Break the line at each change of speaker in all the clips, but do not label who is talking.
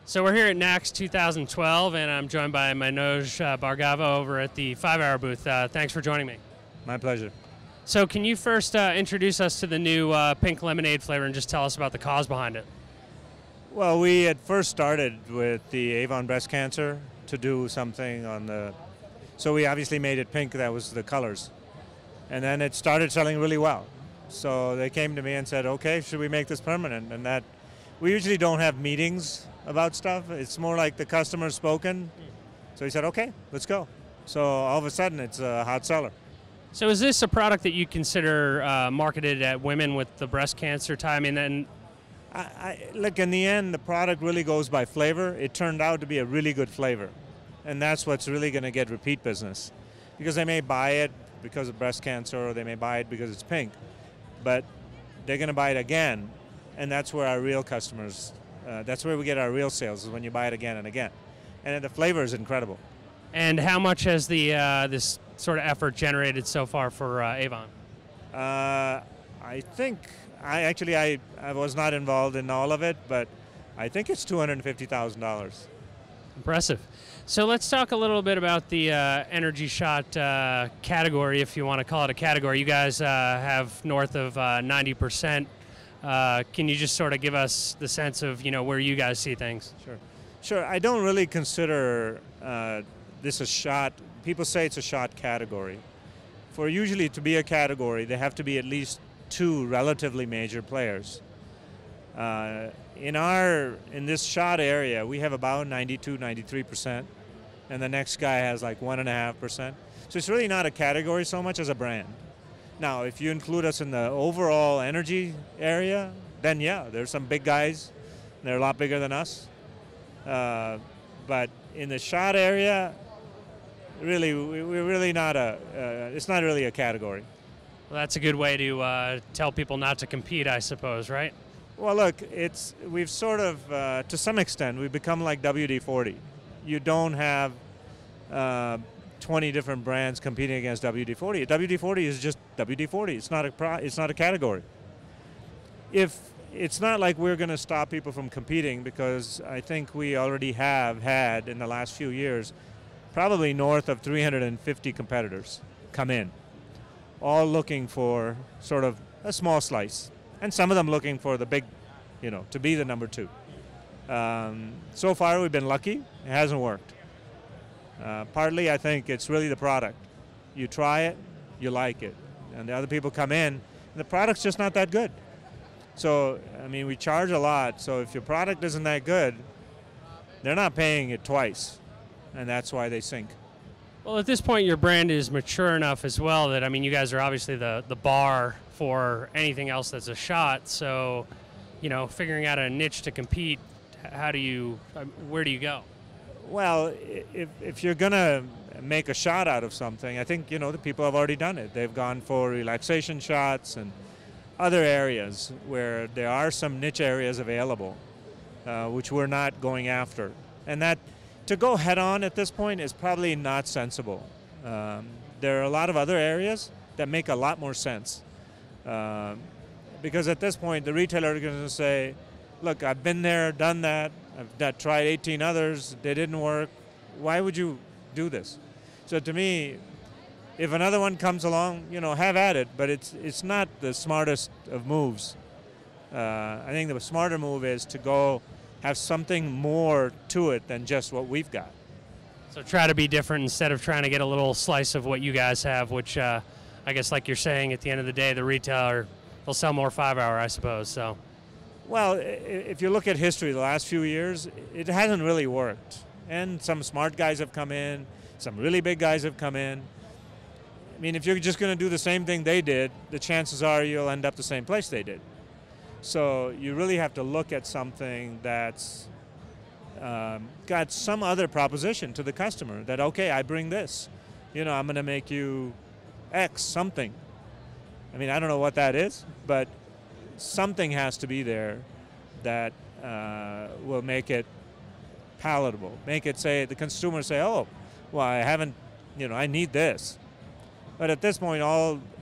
So we're here at NACS 2012, and I'm joined by Manoj Bhargava over at the 5-Hour booth. Thanks for joining me.
My pleasure.
So can you first introduce us to the new pink lemonade flavor and just tell us about the cause behind it?
Well, we had first started with the Avon breast cancer to do something on the... So we obviously made it pink, that was the colors. And then it started selling really well. So they came to me and said, okay, should we make this permanent? And that, we usually don't have meetings about stuff. It's more like the customer's spoken. So he said, okay, let's go. So all of a sudden it's a hot seller.
So is this a product that you consider marketed at women with the breast cancer type? I mean, and
look, in the end, the product really goes by flavor. It turned out to be a really good flavor. And that's what's really going to get repeat business. Because they may buy it because of breast cancer, or they may buy it because it's pink. But they're going to buy it again. And that's where our real customers, that's where we get our real sales, is when you buy it again and again. And the flavor is incredible.
And how much has the this sort of effort generated so far for Avon?
I think, I was not involved in all of it, but I think it's $250,000.
Impressive. So let's talk a little bit about the energy shot category, if you want to call it a category. You guys have north of 90%. Can you just sort of give us the sense of, you know, where you guys see things?
Sure. I don't really consider this a shot. People say it's a shot category. For usually to be a category, there have to be at least two relatively major players. In this shot area, we have about 92, 93%, and the next guy has like 1.5%. So it's really not a category so much as a brand. Now, if you include us in the overall energy area, then yeah, there's some big guys. They're a lot bigger than us. But in the shot area, really, we're really not it's not really a category.
Well, that's a good way to tell people not to compete, I suppose, right?
Well, look, we've sort of, to some extent, we've become like WD-40. You don't have 20 different brands competing against WD-40. WD-40 is just WD-40. It's not a category. It's not like we're going to stop people from competing, because I think we already have had in the last few years probably north of 350 competitors come in, all looking for sort of a small slice, and some of them looking for the big, you know, to be the number two. So far we've been lucky. It hasn't worked. Partly I think it's really the product. You try it, you like it, and the other people come in, and the product's just not that good. So, I mean, we charge a lot, so if your product isn't that good, they're not paying it twice, and that's why they sink.
Well, at this point, your brand is mature enough as well that, I mean, you guys are obviously the bar for anything else that's a shot, so, you know, figuring out a niche to compete, where do you go?
Well, if you're going to make a shot out of something, I think, you know, the people have already done it. They've gone for relaxation shots and other areas where there are some niche areas available, which we're not going after. And that, to go head on at this point is probably not sensible. There are a lot of other areas that make a lot more sense. Because at this point, the retailer is going to say, look, I've been there, done that, I've tried 18 others, they didn't work. Why would you do this? So to me, if another one comes along, you know, have at it, but it's not the smartest of moves. I think the smarter move is to go have something more to it than just what we've got.
So try to be different instead of trying to get a little slice of what you guys have, which I guess, like you're saying, at the end of the day, the retailer will sell more 5-hour, I suppose. So.
Well, if you look at history, the last few years, it hasn't really worked. And some smart guys have come in, some really big guys have come in. I mean, if you're just going to do the same thing they did, the chances are you'll end up the same place they did. So you really have to look at something that's got some other proposition to the customer, that, okay, I bring this. You know, I'm going to make you X something. I mean, I don't know what that is, but something has to be there that will make it palatable, make it say, the consumer say, oh, well, I haven't, you know, I need this. But at this point,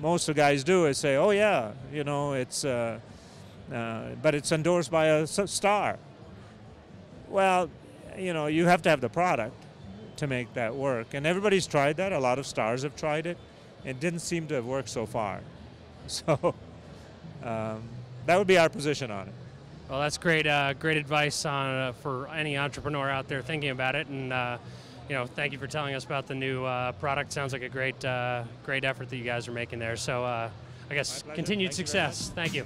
most of the guys do is say, oh yeah, you know, it's, but it's endorsed by a star. Well, you have to have the product to make that work. And everybody's tried that. A lot of stars have tried it. It didn't seem to have worked so far. So that would be our position on it.
Well, that's great advice on for any entrepreneur out there thinking about it. And thank you for telling us about the new product. Sounds like a great effort that you guys are making there. So I guess continued success. Thank you.